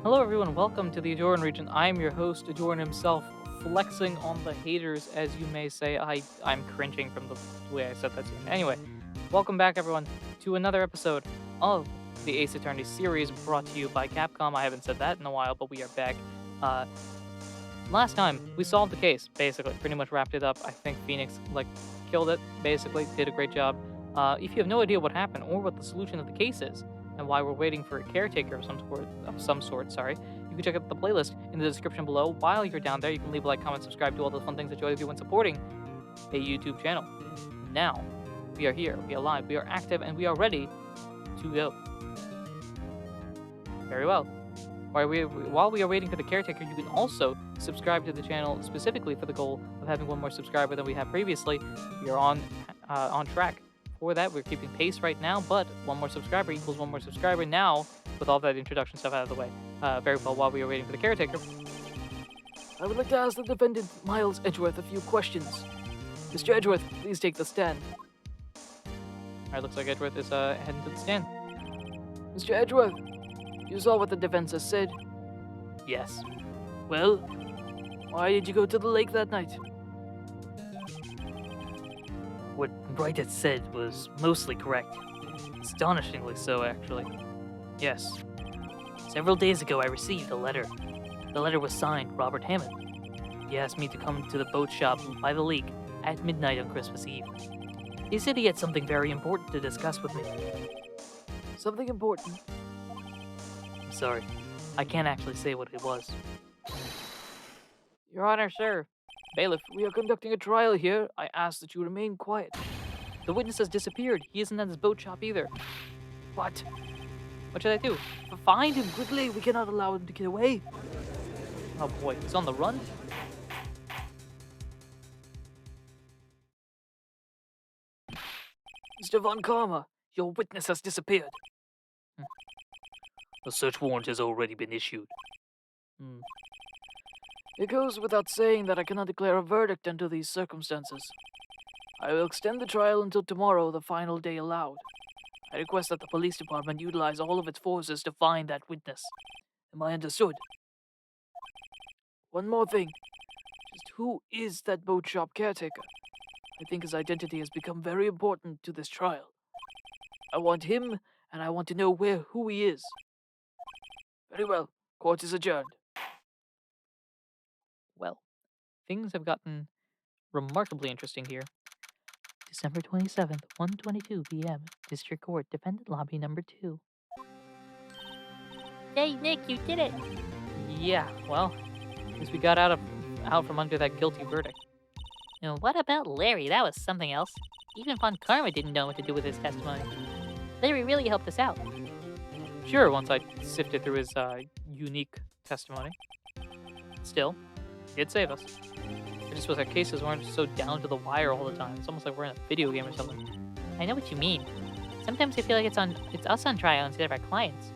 Hello, everyone. Welcome to the Ahdurin region. I'm your host, Ahdurin himself, flexing on the haters, as you may say. I'm cringing from the way I said that to you. Anyway, welcome back, everyone, to another episode of the Ace Attorney series brought to you by Capcom. I haven't said that in a while, but we are back. Uh, Last time, we solved the case, basically. Pretty much wrapped it up. I think Phoenix, killed it, basically. Did a great job. If you have no idea what happened or what the solution of the case is, and why we're waiting for a caretaker of some sort, sorry, you can check out the playlist in the description below. While you're down there, you can leave a like, comment, subscribe to all the fun things that you do when supporting a YouTube channel. Now, we are here, we are live, we are active, and we are ready to go. Very well. While we are waiting for the caretaker, you can also subscribe to the channel specifically for the goal of having one more subscriber than we had previously. We are on track for that. We're keeping pace right now, but one more subscriber equals one more subscriber now with all that introduction stuff out of the way. Very well, while we are waiting for the caretaker, I would like to ask the defendant, Miles Edgeworth, a few questions. Mr. Edgeworth, please take the stand. Alright, looks like Edgeworth is heading to the stand. Mr. Edgeworth, you saw what the defense has said? Yes. Well, why did you go to the lake that night? What Wright had said was mostly correct. Astonishingly so, actually. Yes. Several days ago, I received a letter. The letter was signed Robert Hammond. He asked me to come to the boat shop by the lake at midnight on Christmas Eve. He said he had something very important to discuss with me. Something important? I'm sorry. I can't actually say what it was. Your Honor, sir. Bailiff, we are conducting a trial here. I ask that you remain quiet. The witness has disappeared. He isn't at his boat shop either. What? What should I do? Find him quickly. We cannot allow him to get away. Oh boy, he's on the run? Mr. Von Karma, your witness has disappeared. A search warrant has already been issued. It goes without saying that I cannot declare a verdict under these circumstances. I will extend the trial until tomorrow, the final day allowed. I request that the police department utilize all of its forces to find that witness. Am I understood? One more thing. Just who is that boat shop caretaker? I think his identity has become very important to this trial. I want him, and I want to know who he is. Very well. Court is adjourned. Well, things have gotten remarkably interesting here. December 27th, 1:22 p.m. District Court, Defendant Lobby number 2. Hey, Nick, you did it! Yeah, well, at least we got out from under that guilty verdict. Now, what about Larry? That was something else. Even Von Karma didn't know what to do with his testimony. Larry really helped us out. Sure, once I sifted through his unique testimony. Still, he did save us. It just was our cases weren't so down to the wire all the time. It's almost like we're in a video game or something. I know what you mean. Sometimes I feel like it's us on trial instead of our clients.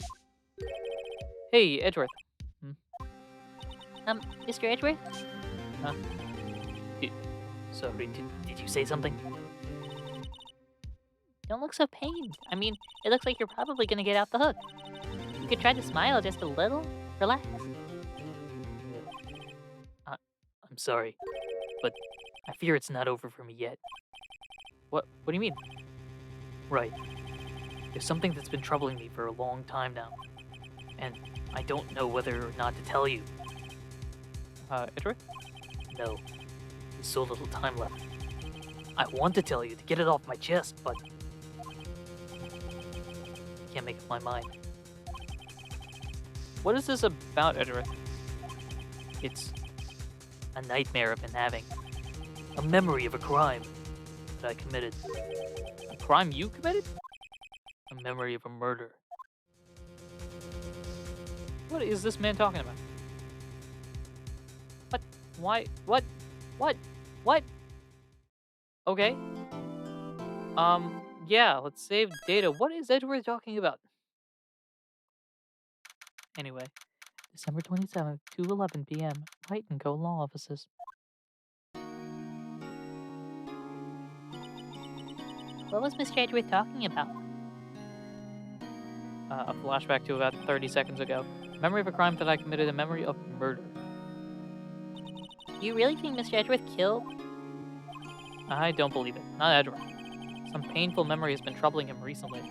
Hey, Edgeworth. Mr. Edgeworth? Sorry, did you say something? Don't look so pained. I mean, it looks like you're probably gonna get out the hook. You could try to smile just a little. Relax. I'm sorry, but I fear it's not over for me yet. What do you mean? Right. There's something that's been troubling me for a long time now, and I don't know whether or not to tell you. Edgeworth? No. There's so little time left. I want to tell you to get it off my chest, but I can't make up my mind. What is this about, Edgeworth? It's a nightmare I've been having. A memory of a crime that I committed. A crime you committed? A memory of a murder. What is this man talking about? What? Why? What? What? What? Okay. Yeah, let's save data. What is Edgeworth talking about? Anyway, December 27th, 2:11 p.m. Wright & Co. Law Offices. What was Mr. Edgeworth talking about? A flashback to about 30 seconds ago. Memory of a crime that I committed, a memory of murder. You really think Mr. Edgeworth killed? I don't believe it. Not Edward. Some painful memory has been troubling him recently.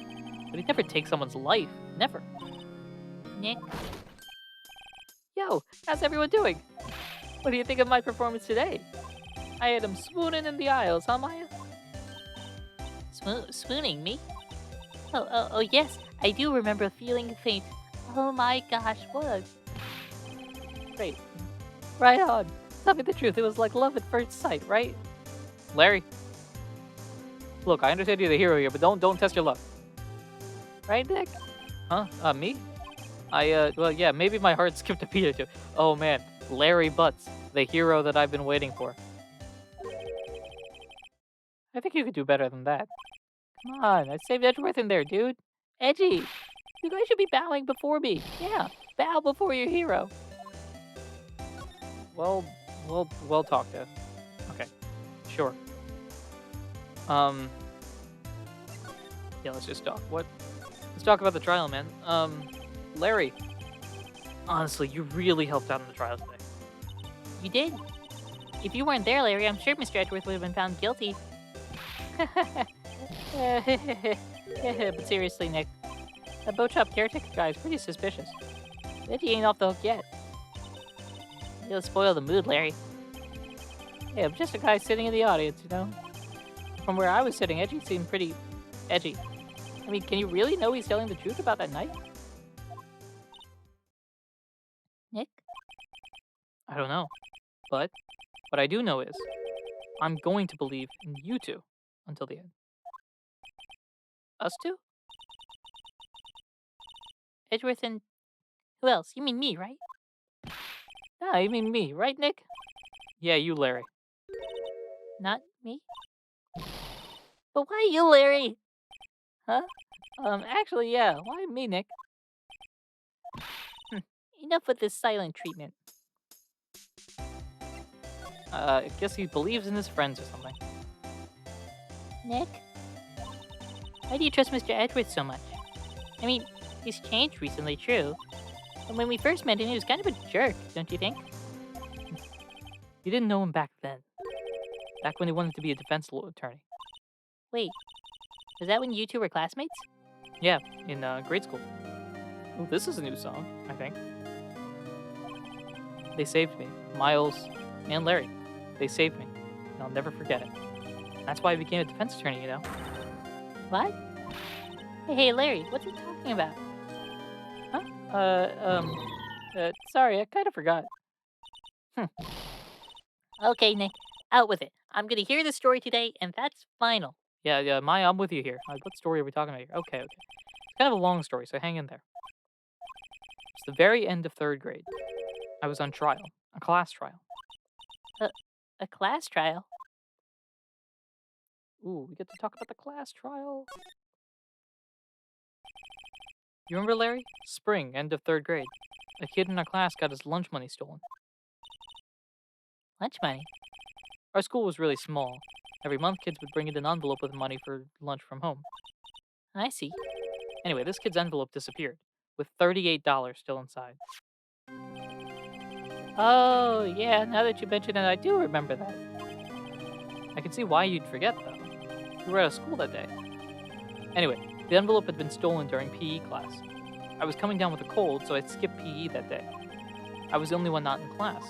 But he'd never take someone's life. Never. Nick? Yo, how's everyone doing? What do you think of my performance today? I had him swooning in the aisles, huh, Maya? Swooning me? Oh, yes, I do remember feeling faint. Oh my gosh, what? Great. Right on. Tell me the truth, it was like love at first sight, right? Larry. Look, I understand you're the hero here, but don't test your luck. Right, Nick? Huh? Me? Well, yeah, maybe my heart skipped a beat or two. Oh, man. Larry Butts, the hero that I've been waiting for. I think you could do better than that. Come on, I saved Edgeworth in there, dude. Edgy, you guys should be bowing before me. Yeah, bow before your hero. Well, we'll talk to. Okay, sure. Yeah, let's just talk. Let's talk about the trial, man. Larry. Honestly, you really helped out in the trial today. You did? If you weren't there, Larry, I'm sure Mr. Edgeworth would have been found guilty. But seriously, Nick, that boat-shop caretaker guy is pretty suspicious. Bet he ain't off the hook yet. You'll spoil the mood, Larry. Hey, I'm just a guy sitting in the audience, you know? From where I was sitting, Edgy seemed pretty edgy. I mean, can you really know he's telling the truth about that night? Nick? I don't know. But what I do know is I'm going to believe in you two until the end. Us two? Edgeworth and... Who else? You mean me, right? Ah, you mean me, right, Nick? Yeah, you, Larry. Not me? But why you, Larry? Huh? Actually, yeah. Why me, Nick? Enough with this silent treatment. I guess he believes in his friends or something. Nick? Why do you trust Mr. Edgeworth so much? I mean, he's changed recently, true. But when we first met him, he was kind of a jerk, don't you think? You didn't know him back then. Back when he wanted to be a defense attorney. Wait, was that when you two were classmates? Yeah, in grade school. Oh, this is a new song, I think. They saved me. Miles and Larry. They saved me. And I'll never forget it. That's why I became a defense attorney, you know? What? Hey, Larry, what's he talking about? Huh? Sorry, I kind of forgot. Okay, Nick, out with it. I'm gonna hear the story today, and that's final. Yeah, Maya, I'm with you here. What story are we talking about here? Okay. It's kind of a long story, so hang in there. It's the very end of 3rd grade. I was on trial, a class trial. A class trial? Ooh, we get to talk about the class trial. You remember, Larry? Spring, end of 3rd grade. A kid in our class got his lunch money stolen. Lunch money? Our school was really small. Every month, kids would bring in an envelope with money for lunch from home. I see. Anyway, this kid's envelope disappeared, with $38 still inside. Oh, yeah, now that you mention it, I do remember that. I can see why you'd forget, though. You were out of school that day. Anyway, the envelope had been stolen during PE class. I was coming down with a cold, so I skipped PE that day. I was the only one not in class.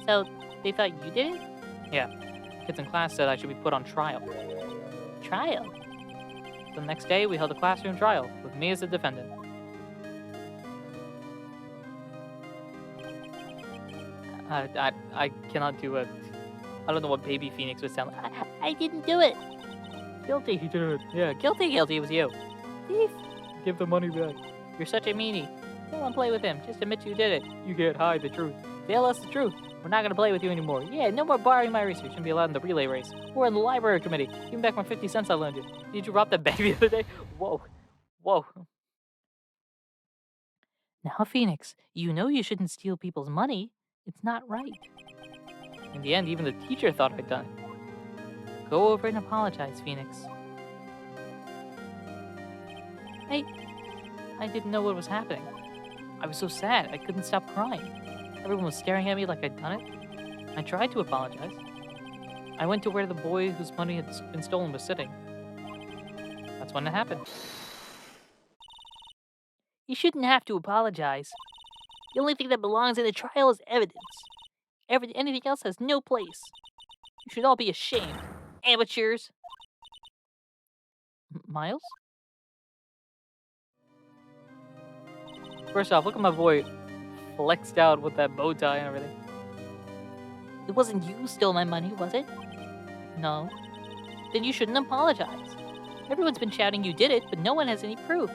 So, they thought you did it? Yeah. Kids in class said I should be put on trial. Trial? The next day, we held a classroom trial, with me as the defendant. I cannot do it. I don't know what Baby Phoenix would sound like. I didn't do it. Guilty, he did. Yeah, Guilty, it was you. Thief. Give the money back. You're such a meanie. Don't want to play with him. Just admit you did it. You can't hide the truth. Tell us the truth. We're not going to play with you anymore. Yeah, no more borrowing my research. Shouldn't be allowed in the relay race. We're in the library committee. Give me back my 50 cents I loaned you. Did you rob that baby the other day? Whoa. Now, Phoenix, you know you shouldn't steal people's money. It's not right. In the end, even the teacher thought I'd done it. Go over and apologize, Phoenix. I didn't know what was happening. I was so sad, I couldn't stop crying. Everyone was staring at me like I'd done it. I tried to apologize. I went to where the boy whose money had been stolen was sitting. That's when it happened. You shouldn't have to apologize. The only thing that belongs in a trial is evidence. Anything else has no place. You should all be ashamed. Amateurs. Miles? First off, look at my boy flexed out with that bow tie and everything. It wasn't you who stole my money, was it? No. Then you shouldn't apologize. Everyone's been shouting you did it, but no one has any proof.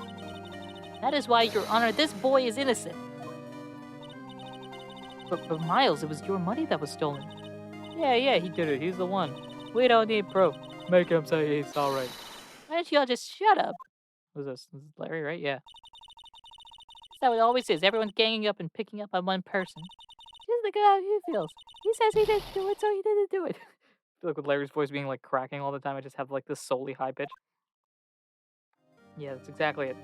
That is why, Your Honor, this boy is innocent. But Miles, it was your money that was stolen. Yeah, he did it. He's the one. We don't need proof. Make him say he's sorry. Why don't you all just shut up? Who's this? This is Larry, right? Yeah. That's how it always is. Everyone's ganging up and picking up on one person. Just look at how he feels. He says he didn't do it, so he didn't do it. I feel like with Larry's voice being like cracking all the time, I just have like this solely high pitch. Yeah, that's exactly it.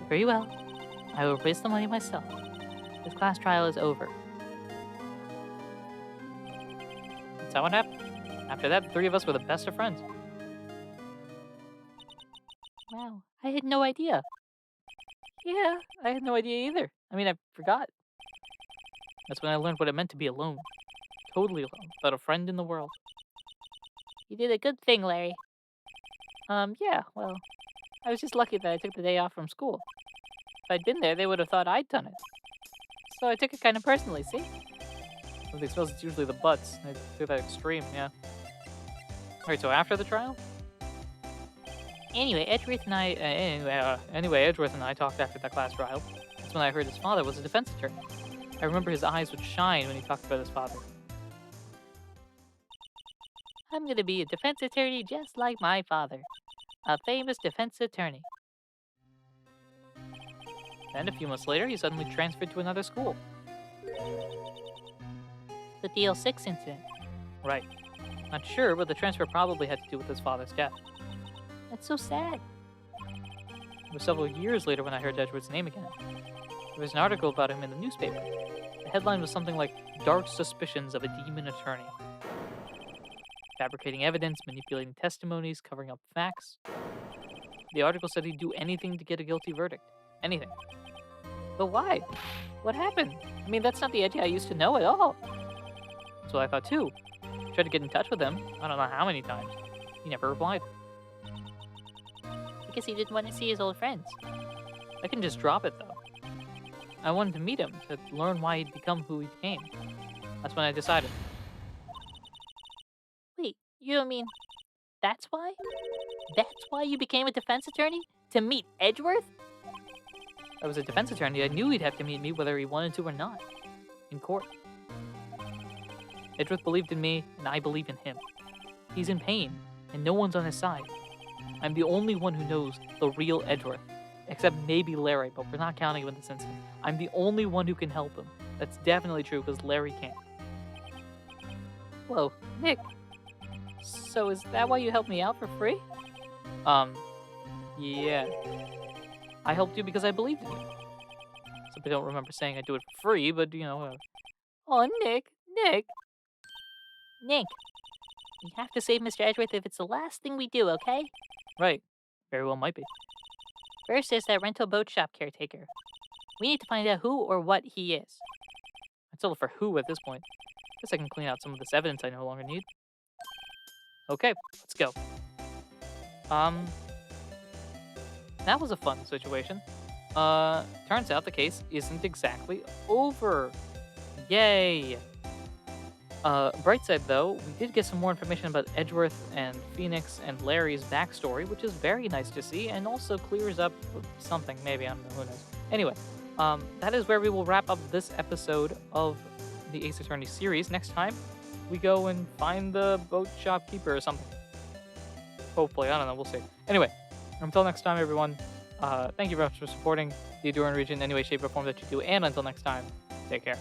Very well. I will raise the money myself. This class trial is over. That's how it happened. After that, the three of us were the best of friends. Wow, I had no idea. Yeah, I had no idea either. I mean, I forgot. That's when I learned what it meant to be alone. Totally alone, without a friend in the world. You did a good thing, Larry. Yeah, well, I was just lucky that I took the day off from school. If I'd been there, they would have thought I'd done it. So I took it kind of personally, see? Something smells, it's usually the butts. I took that extreme, yeah. Alright, so after the trial? Anyway, Edgeworth and I... Edgeworth and I talked after that class trial. That's when I heard his father was a defense attorney. I remember his eyes would shine when he talked about his father. I'm gonna be a defense attorney just like my father. A famous defense attorney. Then, a few months later, he suddenly transferred to another school. The DL6 incident. Right. Not sure, but the transfer probably had to do with his father's death. That's so sad. It was several years later when I heard Edgeworth's name again. There was an article about him in the newspaper. The headline was something like, "Dark Suspicions of a Demon Attorney." Fabricating evidence, manipulating testimonies, covering up facts. The article said he'd do anything to get a guilty verdict. Anything. But why? What happened? I mean, that's not the Edgy I used to know at all. That's what I thought too. Tried to get in touch with him. I don't know how many times. He never replied. Because he didn't want to see his old friends. I can just drop it though. I wanted to meet him, to learn why he'd become who he became. That's when I decided. Wait, you don't mean that's why? That's why you became a defense attorney? To meet Edgeworth? I was a defense attorney. I knew he'd have to meet me whether he wanted to or not. In court. Edgeworth believed in me, and I believe in him. He's in pain, and no one's on his side. I'm the only one who knows the real Edgeworth. Except maybe Larry, but we're not counting him in this instance. I'm the only one who can help him. That's definitely true, because Larry can't. Whoa, Nick. So is that why you helped me out for free? Yeah. I helped you because I believed in you. So I don't remember saying I'd do it for free, but, you know... Oh, Nick. Nick, we have to save Mr. Edgeworth if it's the last thing we do, okay? Right. Very well might be. First, there's that rental boat shop caretaker. We need to find out who or what he is. I'd settle for who at this point. Guess I can clean out some of this evidence I no longer need. Okay, let's go. That was a fun situation. Turns out the case isn't exactly over. Yay! Bright side though, we did get some more information about Edgeworth and Phoenix and Larry's backstory, which is very nice to see, and also clears up something, maybe, I don't know, who knows. Anyway, that is where we will wrap up this episode of the Ace Attorney series. Next time, we go and find the boat shop keeper or something. Hopefully, I don't know, we'll see. Anyway, until next time, everyone, thank you very much for supporting the Ahdurin region in any way, shape, or form that you do, and until next time, take care.